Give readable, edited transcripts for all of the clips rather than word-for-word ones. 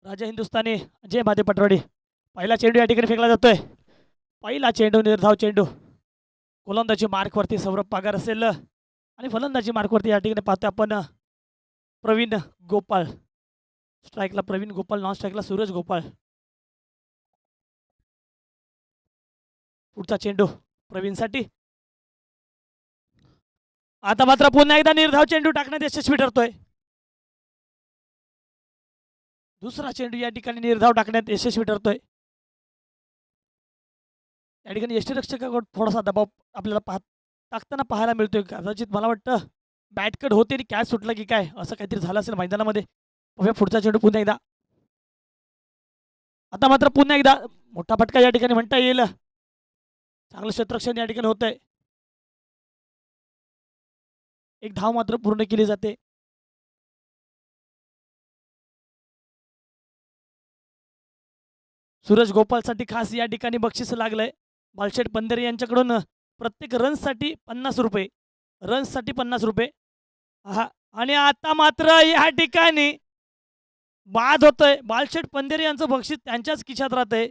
राजा हिंदुस्थानी जय महादेव पटवाडी. पहिला चेंडू या ठिकाणी फेकला जातोय. पहिला चेंडू निर्धाव चेंडू. गोलंदाजी मार्कवरती सौरभ पगार असेल आणि फलंदाजी मार्कवरती या ठिकाणी पाहतोय आपण प्रवीण गोपाळ. स्ट्राईकला प्रवीण गोपाळ, नॉन स्ट्राईकला सूरज गोपाळ. पुढचा चेंडू प्रवीणसाठी. आता मात्र पुन्हा एकदा निर्धाव चेंडू टाकण्यात यशस्वी ठरतोय. दुसरा चेंडू या ठिकाणी निर्धाव टाकण्यात यशस्वी ठरतोय. या ठिकाणी यष्टीरक्षकाकडून थोडासा दबाव आपल्याला टाकताना पाहायला मिळतोय. कदाचित मला वाटतं बॅटकट होते आणि कॅच सुटला की काय असं काहीतरी झालं असेल मैदानामध्ये. बघूया पुढचा चेंडू पुन्हा एकदा. आता मात्र पुन्हा एकदा मोठा फटका या ठिकाणी म्हणता येईल. चांगलं क्षेत्ररक्षण या ठिकाणी होत आहे. एक धाव मात्र पूर्ण केली जाते. सूरज गोपालसाठी खास या ठिकाणी बक्षीस लागलंय. बालशेठ पंधेरे यांच्याकडून प्रत्येक रन्ससाठी 50 रुपये. रन्ससाठी 50 रुपये. हा, आणि आता मात्र या ठिकाणी बाद होतोय. बालशेठ पंधेरे यांचं बक्षीस त्यांच्याच खिशात राहतंय.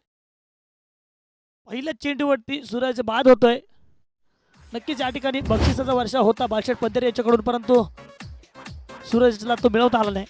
पहिल्या चेंडूवरती सूरज बाद होतोय. नक्कीच या ठिकाणी बक्षिसाचा वर्षा होता बालशेठ पंधेरे याच्याकडून, परंतु सूरजला तो मिळवता आला नाही.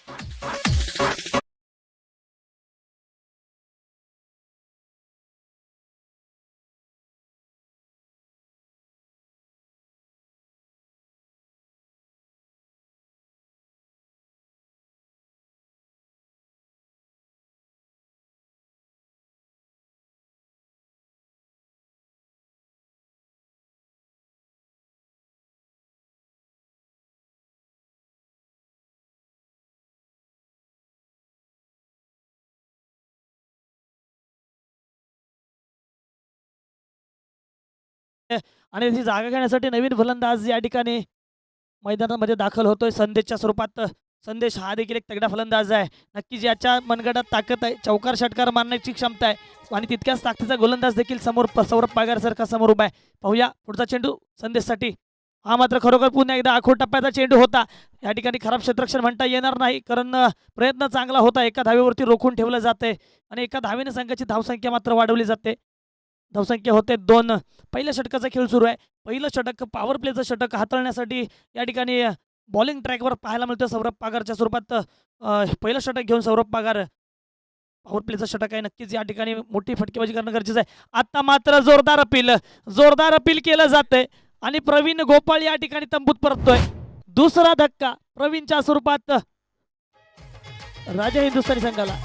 आणि ती जागा घेण्यासाठी नवीन फलंदाज या ठिकाणी मैदानामध्ये दाखल होतोय संदेशच्या स्वरूपात. संदेश हा देखील एक तगडा फलंदाज आहे. नक्कीच याच्या मनगटात ताकद आहे, चौकार षटकार मारण्याची क्षमता आहे आणि तितक्याच ताकदीचा गोलंदाज देखील समोर सौरभ पगार सारखा समोर उभा आहे. पाहूया पुढचा चेंडू संदेशसाठी. हा मात्र खरोखर पुन्हा एकदा आखूड टप्प्याचा चेंडू होता. या ठिकाणी खराब क्षेत्ररक्षण म्हणता येणार नाही, कारण प्रयत्न चांगला होता. एका धावेवरती रोखून ठेवलं जाते आणि एका धावेने संघाची धावसंख्या मात्र वाढवली जाते. धावसंख्या होते 2. पहिल्या षटकाचा खेळ सुरू आहे. पहिलं षटक पॉवर प्लेचं षटक हाताळण्यासाठी या ठिकाणी बॉलिंग ट्रॅकवर पाहायला मिळतं सौरभ पगारच्या स्वरूपात. पहिलं षटक घेऊन सौरभ पगार पॉवर प्लेचं षटक आहे. नक्कीच या ठिकाणी मोठी फटकेबाजी करणं गरजेचं आहे. आता मात्र जोरदार अपील केलं जातंय आणि प्रवीण गोपाळ या ठिकाणी तंबूत परततोय. दुसरा धक्का प्रवीणच्या स्वरूपात राजा हिंदुस्थानी संघाला.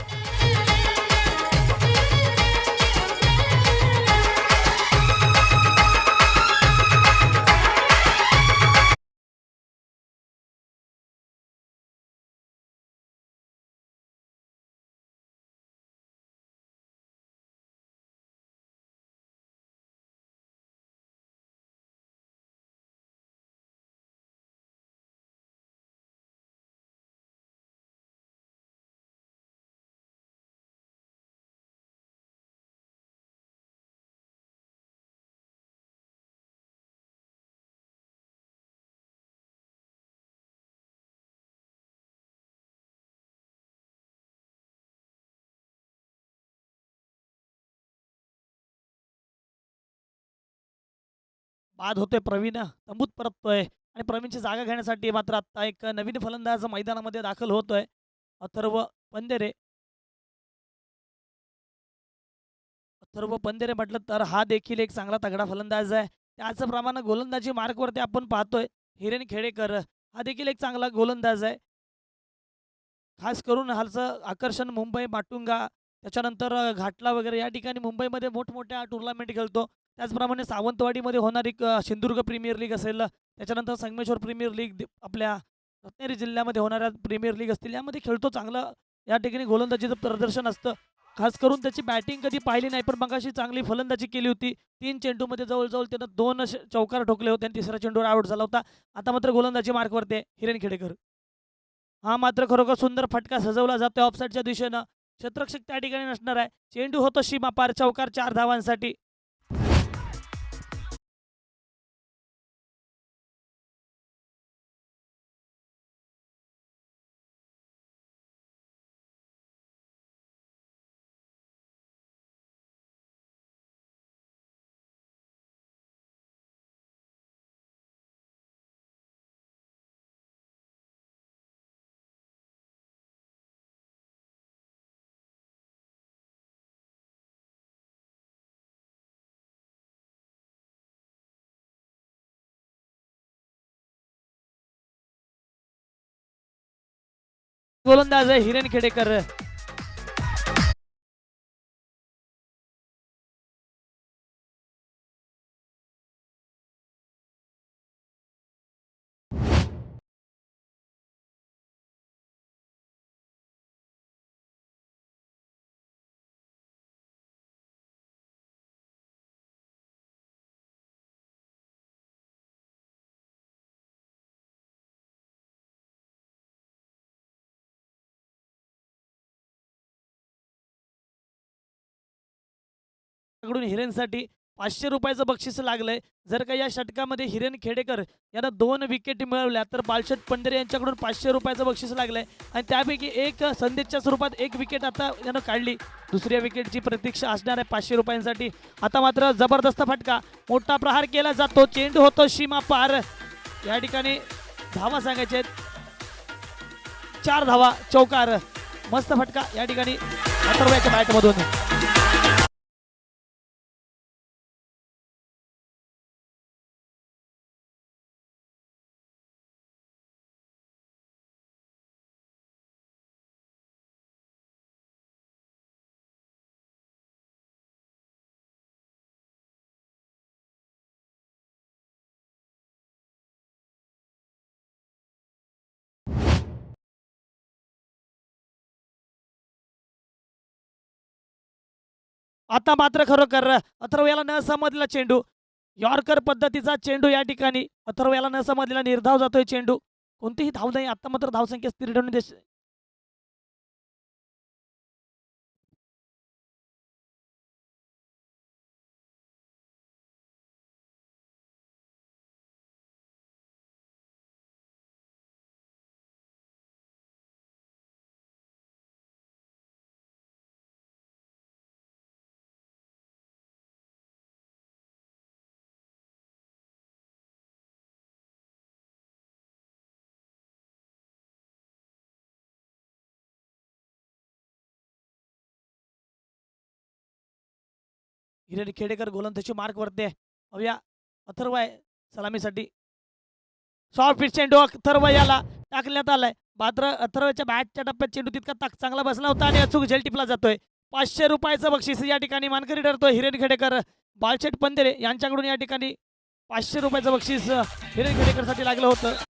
बाद होतोय. प्रवीण तंबूत परततोय आणि प्रवीणची जागा घेण्यासाठी मात्र आता एक नवीन फलंदाज मैदानामध्ये दाखल होतोय, अथर्व पंधेरे. अथर्व पंधेरे म्हटलं तर हा देखील एक चांगला तगडा फलंदाज आहे. त्याचप्रमाणे गोलंदाजी मार्कवरती आपण पाहतोय हिरेन खेडेकर, हा देखील एक चांगला गोलंदाज आहे. खास करून हालचं आकर्षण मुंबई माटुंगा, त्याच्यानंतर घाटला वगैरे या ठिकाणी मुंबईमध्ये मोठमोठ्या टुर्नामेंट खेळतो. त्याचप्रमाणे सावंतवाडीमध्ये होणारी सिंधुदुर्ग प्रीमियर लीग असेल, त्याच्यानंतर संगमेश्वर प्रीमियर लीग, आपल्या रत्नागिरी जिल्ह्यामध्ये होणाऱ्या प्रीमियर लीग असतील, यामध्ये खेळतो. चांगलं या ठिकाणी गोलंदाजीचं प्रदर्शन असतं. खास करून त्याची बॅटिंग कधी पाहिली नाही, पण मगाशी चांगली फलंदाजी केली होती. 3 चेंडूमध्ये जवळजवळ त्यानं 2 चौकार ठोकले होते आणि तिसऱ्या चेंडूवर आउट झाला होता. आता मात्र गोलंदाजी मार्कवरती आहे हिरेन खेडेकर. हा मात्र खरोखर सुंदर फटका सजवला जातोय ऑफसाईडच्या दिशेनं. क्षेत्ररक्षक त्या ठिकाणी नसणार आहे. चेंडू होतो सीमा पार, चौकार 4 धावांसाठी. गोलंदाज आहे हिरेन खेडेकर. कडून हिरेनसाठी 500 रुपयाचं बक्षीस लागलंय. जर का या षटकामध्ये हिरेन खेडेकर यांना 2 विकेट मिळवल्या तर बालशेठ पंढरे यांच्याकडून 500 रुपयाचं बक्षीस लागलंय आणि त्यापैकी एक संदेशच्या स्वरूपात एक विकेट आता यानं काढली. दुसऱ्या विकेटची प्रतीक्षा असणार आहे 500 रुपयांसाठी. आता मात्र जबरदस्त फटका, मोठा प्रहार केला जातो, चेंडू होतो सीमा पार. या ठिकाणी धावा सांगायचे आहेत 4 धावा, चौकार. मस्त फटका या ठिकाणी अथर्वच्या बॅटमधून. आता मात्र खरोखर अथर्व याला न समजलेला चेंडू, यॉर्कर पद्धतीचा चेंडू या ठिकाणी अथर्व याला न समजलेला निर्धाव जातोय चेंडू. कोणतीही धाव नाही. आता मात्र धावसंख्या स्थिर ठेवून हिरेन खेडेकर गोलंदाजी मार्क वरते. अवया अथर्व आहे सलामीसाठी. शॉर्ट पिच चेंडू अथर्व याला टाकण्यात आलाय. मात्र अथर्वच्या बॅटच्या टप्प्यात चेंडू तितका चांगला बसला होता आणि अचूक झेल टिपला जातोय. 500 रुपयाचं बक्षीस या ठिकाणी मानकरी ठरतोय हिरेन खेडेकर. बालशेठ पंधरे यांच्याकडून या ठिकाणी 500 रुपयाचं बक्षीस हिरेन खेडेकरसाठी लागलं होतं.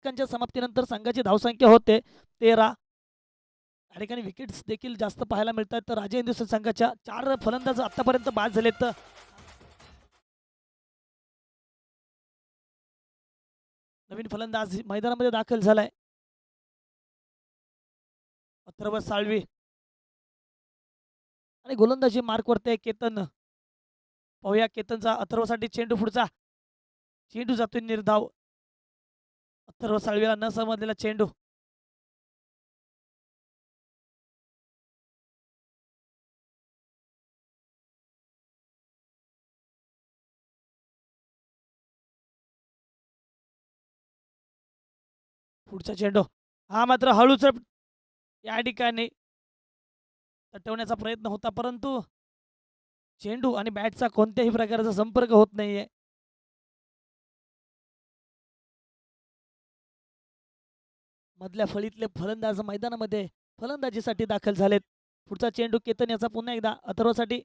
च्या समाप्तीनंतर संघाची धावसंख्या होते 13. या ठिकाणी विकेट्स देखील जास्त पाहायला मिळतात. तर राजे हिंदुस्थान संघाच्या 4 फलंदाज आतापर्यंत बाद झालेत. नवीन फलंदाज मैदानामध्ये दाखल झालाय अथर्व साळवी आणि गोलंदाजी मार्क वरती केतन. पाहूया केतनचा अथर्वसाठी चेंडू, पुढचा चेंडू जातोय निर्धाव. अथर्व साळवीला न समजलेला चेंडू. पुढचा चेंडू हा मात्र हळूच या ठिकाणी तटवण्याचा प्रयत्न होता, परंतु चेंडू आणि बॅटचा कोणत्याही प्रकारचा संपर्क होत नाहीये. मधल्या फळीतले फलंदाज मैदानामध्ये फलंदाजीसाठी दाखल झालेत. पुढचा चेंडू केतन याचा पुन्हा एकदा अथर्वसाठी.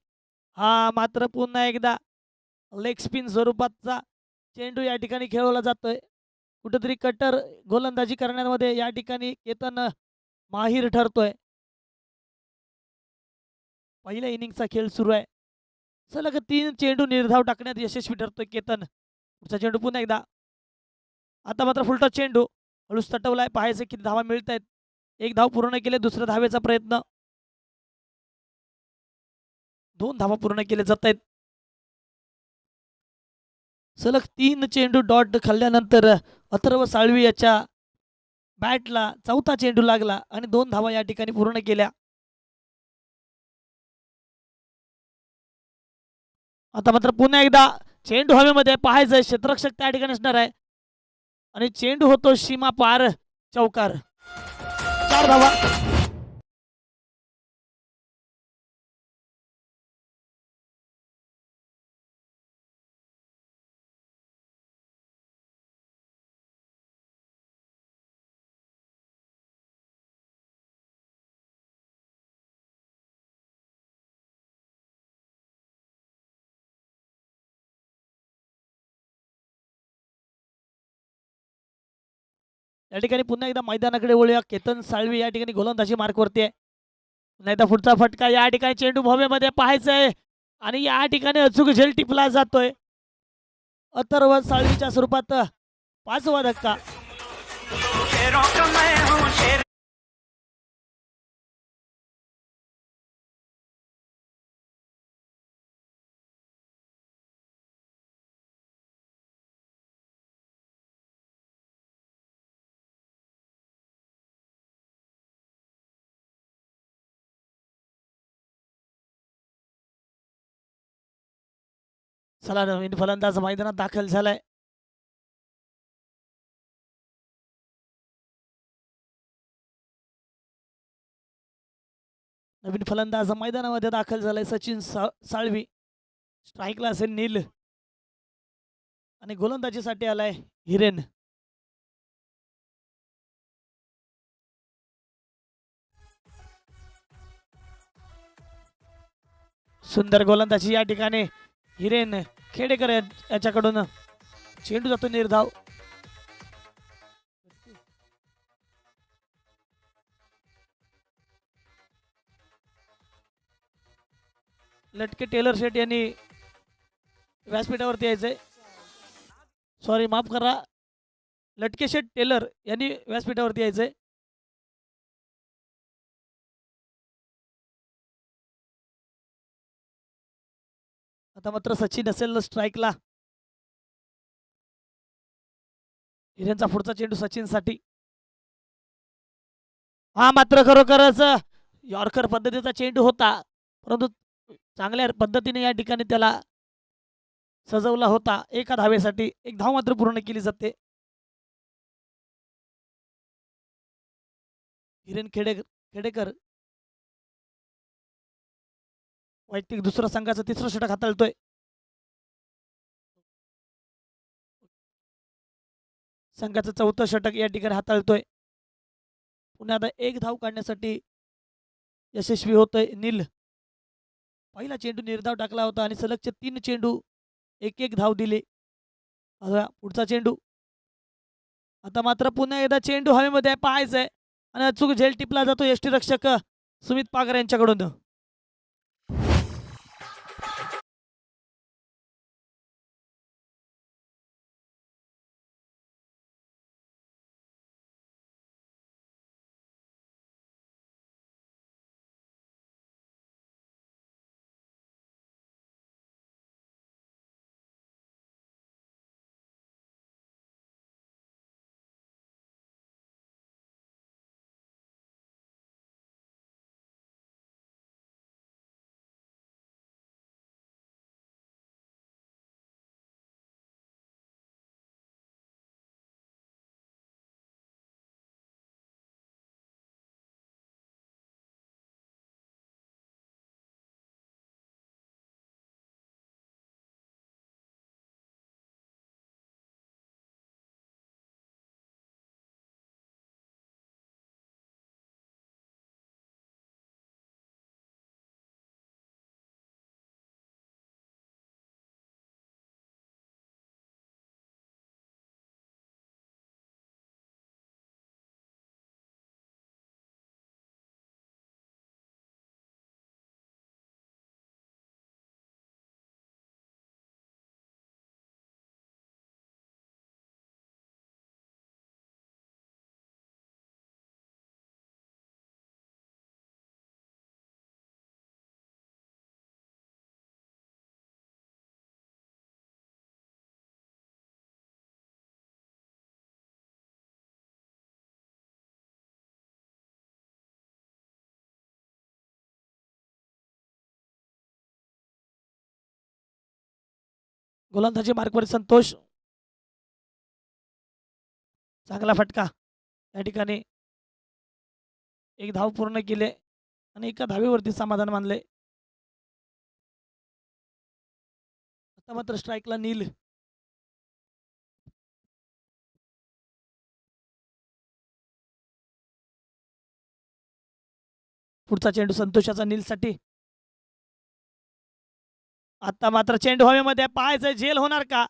हा मात्र पुन्हा एकदा लेग स्पिन स्वरूपाचा चेंडू या ठिकाणी खेळवला जातोय. कुठेतरी कट्टर गोलंदाजी करण्यामध्ये या ठिकाणी केतन माहीर ठरतोय. पहिल्या इनिंगचा खेळ सुरू आहे. सलग 3 चेंडू निर्धाव टाकण्यात यशस्वी ठरतोय केतन. पुढचा चेंडू पुन्हा एकदा. आता मात्र फुलटॉस चेंडू हळूच तटवलाय. पाहायचं किती धावा मिळत आहेत. 1 धाव पूर्ण केले. दुसऱ्या धावेचा प्रयत्न. 2 धावा पूर्ण केले जात आहेत. सलग 3 चेंडू डॉट खाल्ल्यानंतर अथर्व साळवी याच्या बॅटला चौथा चेंडू लागला आणि 2 धावा या ठिकाणी पूर्ण केल्या. आता मात्र पुन्हा एकदा चेंडू हवेमध्ये पाहायचंय, क्षेत्ररक्षक त्या ठिकाणी असणार आहे आणि चेंडू होतो सीमा पार, चौकार. 4 धावा. या ठिकाणी पुन्हा एकदा मैदानाकडे वळूया. केतन साळवी या ठिकाणी गोलंदाजी मार्कवरती आहे. पुन्हा एकदा पुढचा फटका, या ठिकाणी चेंडू भव्यमध्ये पाहायचंय आणि या ठिकाणी अचूक झेल टिपला जातोय. अथर्व साळवीच्या स्वरूपात 5वा धक्का. चला, नवीन फलंदाज मैदानात दाखल झालाय. नवीन फलंदाज मैदानामध्ये दाखल झालाय सचिन साळवी. स्ट्राईकला असेल नील आणि गोलंदाजीसाठी आलाय हिरेन. सुंदर गोलंदाजी या ठिकाणी हिरेन खेडेकर याच्याकडून. चेंडू जातो निर्धाव. लटके टेलर शेट यांनी व्यासपीठावरती यायचंय. सॉरी, माफ करा, लटके शेट टेलर यांनी व्यासपीठावरती यायचंय. आता मात्र सचिन असेल स्ट्राईकला. हिरेनचा पुढचा चेंडू सचिनसाठी. हा मात्र खरोखरच यॉर्कर पद्धतीचा चेंडू होता, परंतु चांगल्या पद्धतीने या ठिकाणी त्याला सजवला होता. एका धावेसाठी 1 धाव मात्र पूर्ण केली जाते. हिरेन खेडेकर वैयक्तिक दुसरा संघाचा 3रा षटक हाताळतोय. संघाचं 4थं षटक या ठिकाणी हाताळतोय. पुन्हा आता 1 धाव काढण्यासाठी यशस्वी होतोय नील. पहिला चेंडू निर्धाव टाकला होता आणि सलगचे 3 चेंडू 1-1 धाव दिले. पुढचा चेंडू. आता मात्र पुन्हा एकदा चेंडू हवेमध्ये पाहायचंय आणि अचूक झेल टिपला जातो यष्टीरक्षक सुमित पागर यांच्याकडून. गोलंदाजी मार्कवर संतोष, चांगला फटका या ठिकाणी, एक धाव पूर्ण केले आणि एका धावेवरती समाधान मानले. आता मात्र स्ट्राईकला नील. पुढचा चेंडू संतोषाचा नीलसाठी. आता मात्र चेंडू हवेमध्ये, पाहायचं झेल होणार का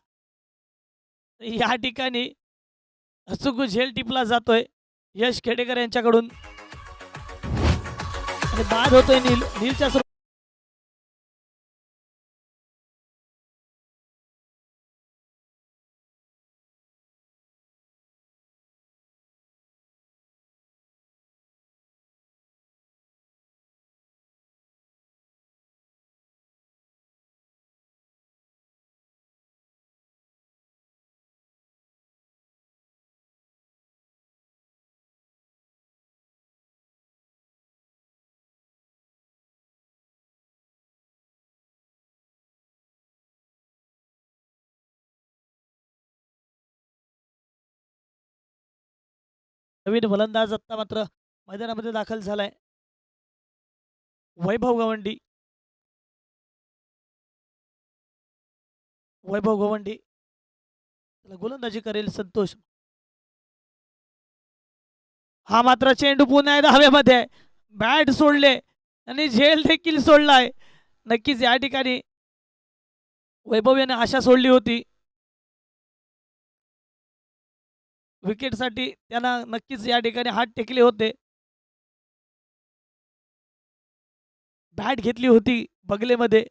या ठिकाणी. अचूक झेल टिपला जातोय यश खेडेकर यांच्याकडून आणि बाद होतोय नीलच्या नवीन फलंदाज आता मात्र मैदानामध्ये दाखल झालाय. वैभव गवंडी. वैभव गवंडी त्याला गोलंदाजी करेल संतोष. हा मात्र चेंडू पुन्हा एकदा हवेमध्ये, बॅट सोडले आणि झेल देखील सोडलाय. नक्कीच या ठिकाणी वैभव याने आशा सोडली होती विकेटसाठी, त्यांना नक्कीच या ठिकाणी हात टेकले होते. बॅट घेतली होती बगलेमध्ये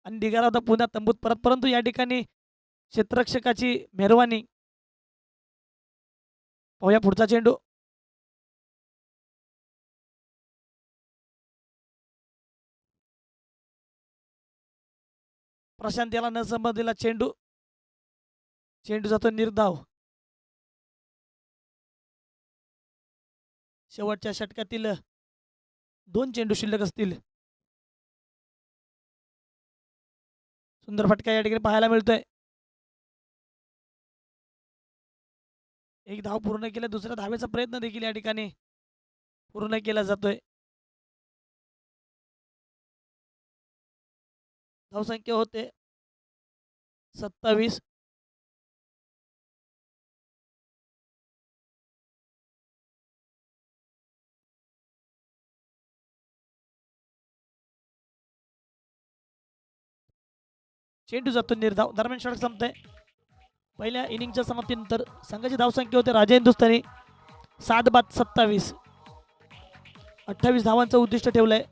आणि निघाला होता पुन्हा तंबूत परत, परंतु या ठिकाणी क्षेत्ररक्षकाची मेहरबानी. पाहूया पुढचा चेंडू. प्रशांत याला न संबंधलेला चेंडू. चेंडू जातो निर्धाव. शेवटच्या षटकातील 2 चेंडू शिल्लक असतील. सुंदर फटका या ठिकाणी पाहायला मिळतोय. एक धाव पूर्ण केला, दुसऱ्या धावेचा प्रयत्न देखील या ठिकाणी पूर्ण केला जातोय. धावसंख्या होते 27. चेंडू जातो निर्धाव. दरम्यान षटक संपतंय. पहिल्या इनिंगच्या समाप्तीनंतर संघाची धावसंख्या होते राजा हिंदुस्थानी 7 बाद 27. 28 धावांचं उद्दिष्ट ठेवलंय.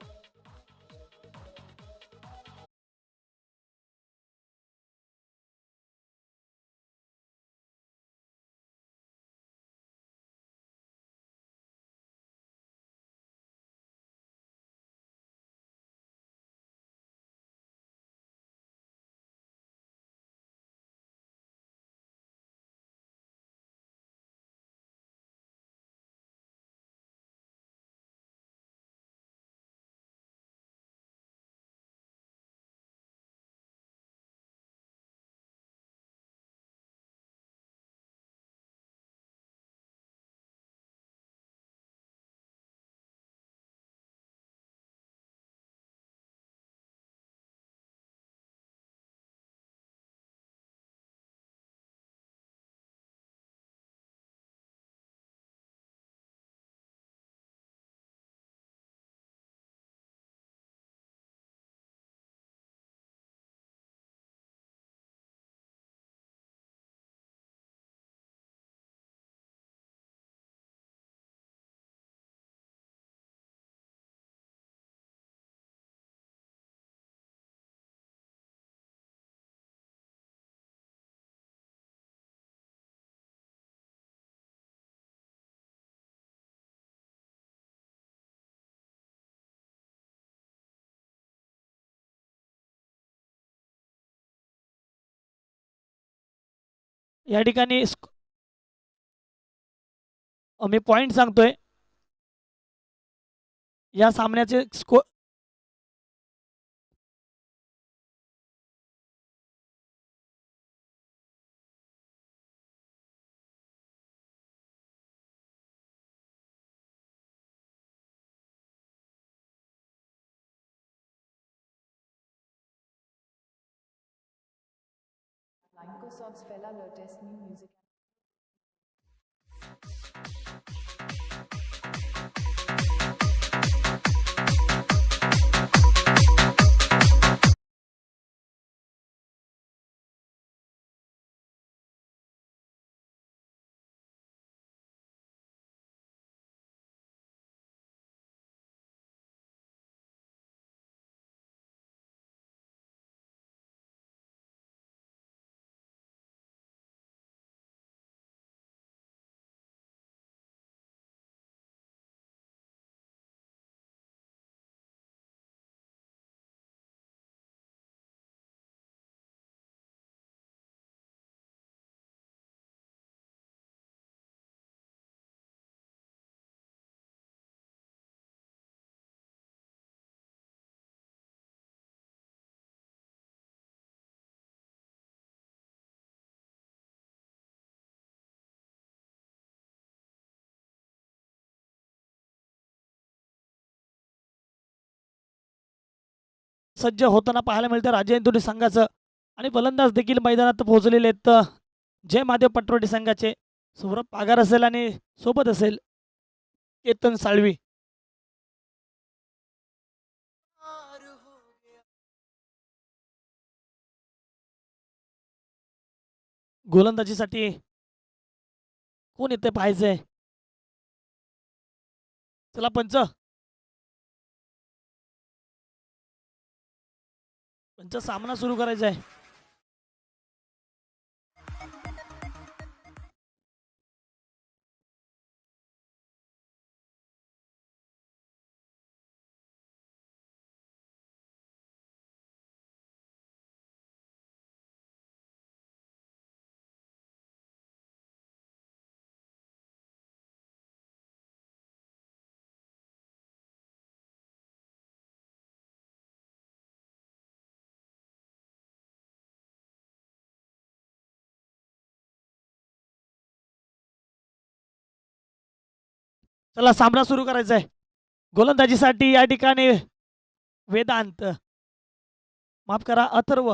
या ठिकाणी मी पॉइंट सांगतोय. या सामन्याचे Blancos of Spella Lotus New Music. सज्ज होताना पाहायला मिळतं राजेंद्र संघाचं आणि फलंदाज देखील मैदानात पोहोचलेले आहेत. जय महादेव पटवर्डी संघाचे सौरभ पागार असेल आणि सोबत असेल केतन साळवी. गोलंदाजीसाठी कोण येते पाहायचंय. चला पंच सामना सुरू करायचा आहे. चला सामना सुरू करायचा आहे. गोलंदाजीसाठी या ठिकाणी वेदांत, माफ करा अथर्व.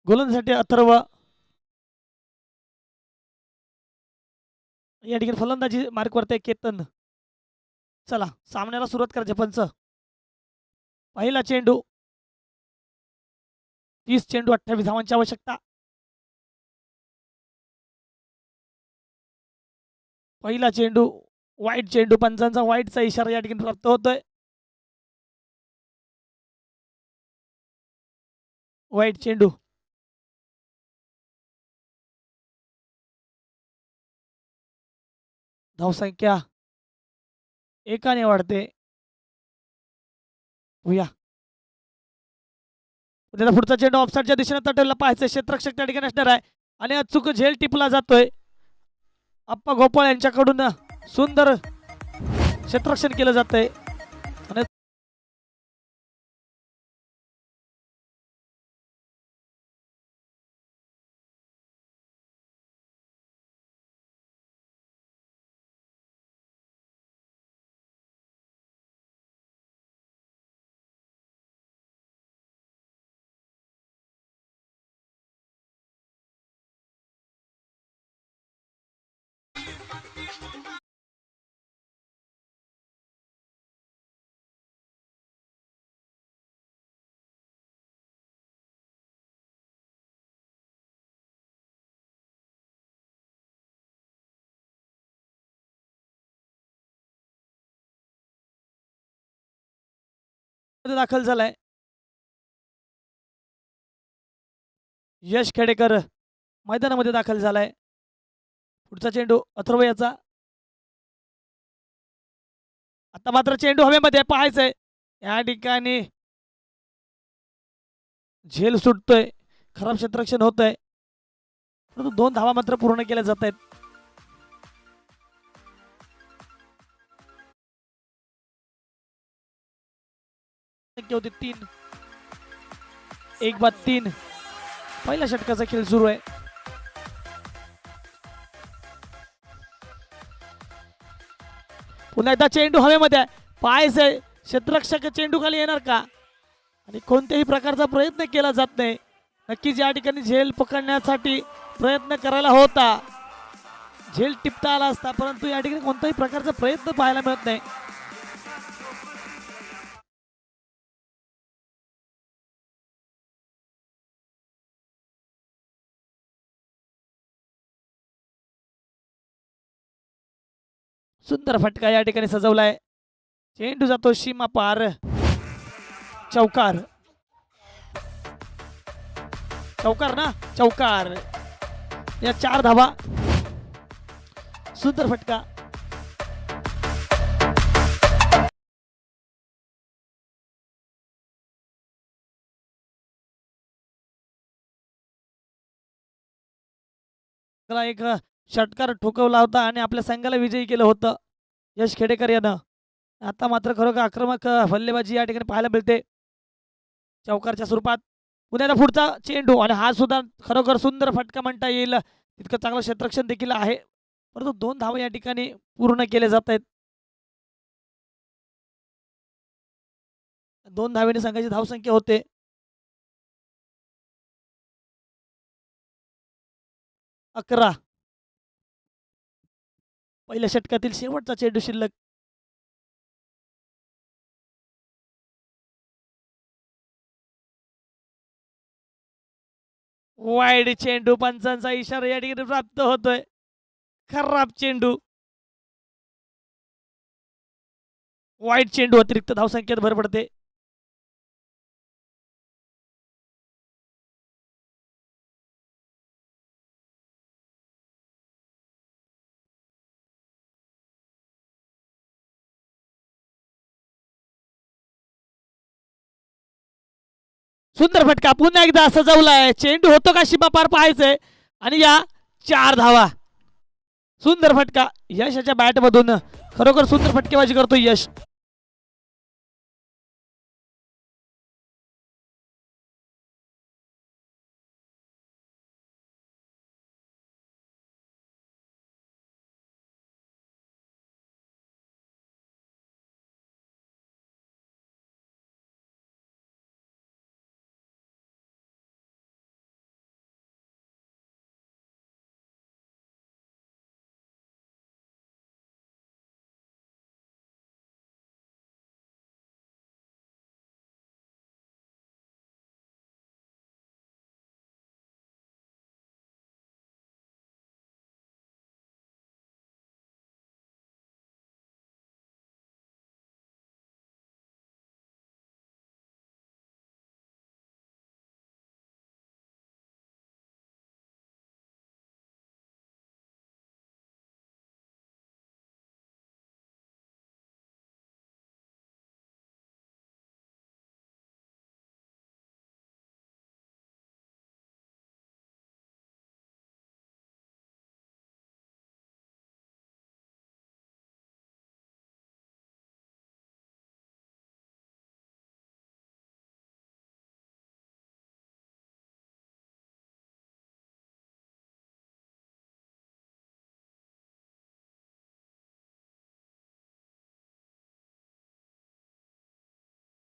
गोलंदाजीसाठी अथर्व. या ठिकाणी फलंदाजी मार्क वरते केतन. चला सामन्याला सुरुवात करायची पंच. पहिला चेंडू 30 चेंडू 28 धावांची आवश्यकता. पहिला चेंडू वाईट चेंडू, पंचांचा वाईटचा इशारा या ठिकाणी प्राप्त होतोय. वाईट चेंडू. धावसंख्या एकाने वाढते. पुढचा चेंडू ऑफसाईडच्या दिशेने तटेला पाहायचं. क्षेत्ररक्षक त्या ठिकाणी असणार आहे आणि अचूक झेल टिपला जातोय. अप्पा गोपाळ यांच्याकडून सुंदर क्षेत्ररक्षण केलं जातंय. आणि दाखल झालाय यश खेडेकर मैदानामध्ये दाखल झालाय. पुढचा चेंडू अथर्व याचा. आता मात्र चेंडू हवेमध्ये पाहायचंय. या ठिकाणी झेल सुटतोय, खराब क्षेत्ररक्षण होतंय. परंतु 2 धावा मात्र पूर्ण केल्या जात आहेत. होती 3. 1-3. पहिल्या षटकाचा खेळ सुरू आहे. पुन्हा एकदा चेंडू हवेमध्ये पाहायचंय. क्षेत्ररक्षक चेंडू खाली येणार का. आणि कोणत्याही प्रकारचा प्रयत्न केला जात नाही. नक्कीच या ठिकाणी झेल पकडण्यासाठी प्रयत्न करायला होता, झेल टिपता आला असता, परंतु या ठिकाणी कोणताही प्रकारचा प्रयत्न पाहायला मिळत नाही. सुंदर फटका या ठिकाणी सजवलाय. चेंडू जातो सीमा पार. चौकार, चौकार ना, चौकार. या 4 धावा. सुंदर फटका. त्याला एक षटकार ठोकवला होता आणि आपल्या संघाला विजयी केलं होतं यश खेडेकर यानं. आता मात्र खरोखर आक्रमक फल्लेबाजी या ठिकाणी पाहायला मिळते चौकारच्या स्वरूपात. पुण्याला पुढचा चेंडू आणि हा सुद्धा खरोखर सुंदर फटका म्हणता येईल. तितकं चांगलं क्षेत्ररक्षण देखील आहे, परंतु 2 धावा या ठिकाणी पूर्ण केले जात आहेत. 2 धावेने संघाची धावसंख्या होते 11. पहिल्या षटकातील शेवटचा चेंडू शिल्लक. वाईड चेंडू, पंचांचा इशारा या ठिकाणी प्राप्त होतोय. खराब चेंडू. वाईड चेंडू, अतिरिक्त धावसंख्येत भर पडते. सुंदर फटका पुन्हा एकदा सजवलाय. चेंडू होतो का शिमा पार पाहायचंय. आणि या 4 धावा. सुंदर फटका यशाच्या बॅट मधून. खरोखर सुंदर फटकेबाजी करतो यश.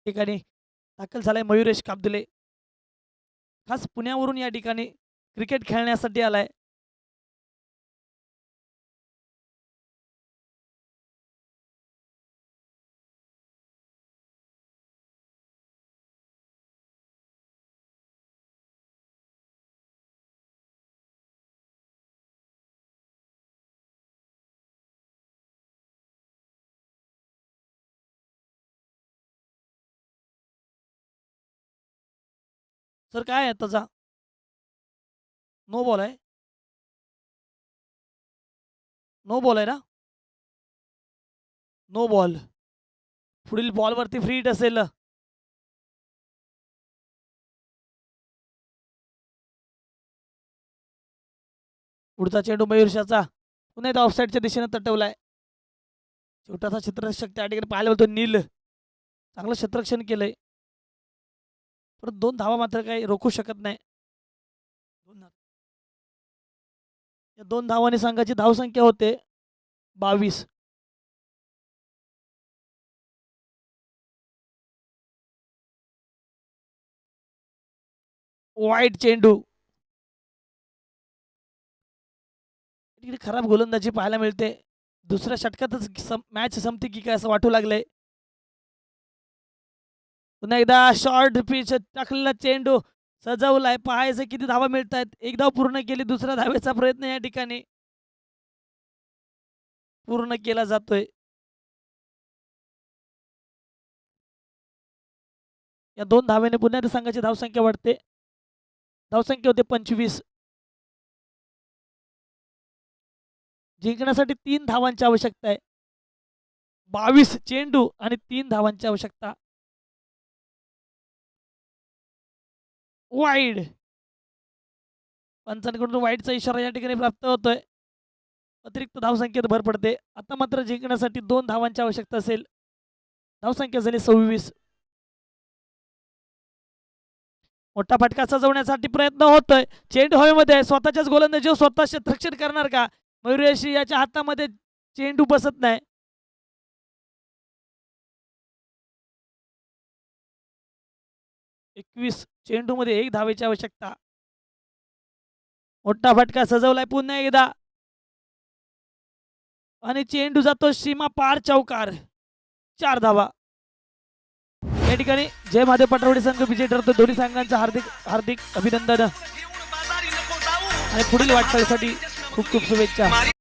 ठिकाणी दाखल झालाय मयुरेश काबदुले. खास पुण्यावरून या ठिकाणी क्रिकेट खेळण्यासाठी आलाय. सर काय आहे त्याचा? नो बॉल आहे. नो बॉल आहे ना. No ball. पुढील बॉलवरती फ्री हिट असेल. पुढचा चेंडू मयुरशाचा पुन्हा एकदा ऑफसाईडच्या दिशेने तटवलाय. छोटासा क्षेत्ररक्षक त्या ठिकाणी पाहायला होतो नील. चांगलं क्षेत्ररक्षण केलंय, परत 2 धावा मात्र काही रोखू शकत नाही. 2 धावांनी संघाची धावसंख्या होते 22. वाईट चेंडू. तिकडे खराब गोलंदाजी पाहायला मिळते. दुसऱ्या षटकातच मॅच संपते की काय असं वाटू लागलंय. पुन्हा एकदा शॉर्ट पिच टाकलेला चेंडू सजवलाय. पाहायचं किती धावा मिळत आहेत. एक धाव पूर्ण केली. दुसऱ्या धावेचा प्रयत्न या ठिकाणी पूर्ण केला जातोय. या 2 धावेने पुन्हा एकदा संघाची धावसंख्या वाढते. धावसंख्या होते 25. जिंकण्यासाठी 3 धावांची आवश्यकता आहे. 22 चेंडू आणि 3 धावांची आवश्यकता. वाईड. पंचांकडून वाईडचा इशारा या ठिकाणी प्राप्त होतोय. अतिरिक्त धावसंख्येत भर पडते. आता मात्र जिंकण्यासाठी 2 धावांची आवश्यकता असेल. धावसंख्या झाली 26. मोठा फटका सजवण्यासाठी प्रयत्न होतोय. चेंडू हवेमध्ये आहे. स्वतःच्याच गोलंदाजीवर स्वतः क्षेत्ररक्षण करणार का? मयुरेश याच्या हातामध्ये चेंडू बसत नाही. एकवीस चेंडू मध्ये 1 धावेची आवश्यकता. मोठा फटका सजवलाय पुन्हा एकदा आणि चेंडू जातो सीमा पार चौकार. 4 धावा. या ठिकाणी जय महादेव पटरवडी संघ विजय ठरतो. दोन्ही संघांचं हार्दिक हार्दिक अभिनंदन आणि पुढील वाटचालीसाठी खूप खूप शुभेच्छा.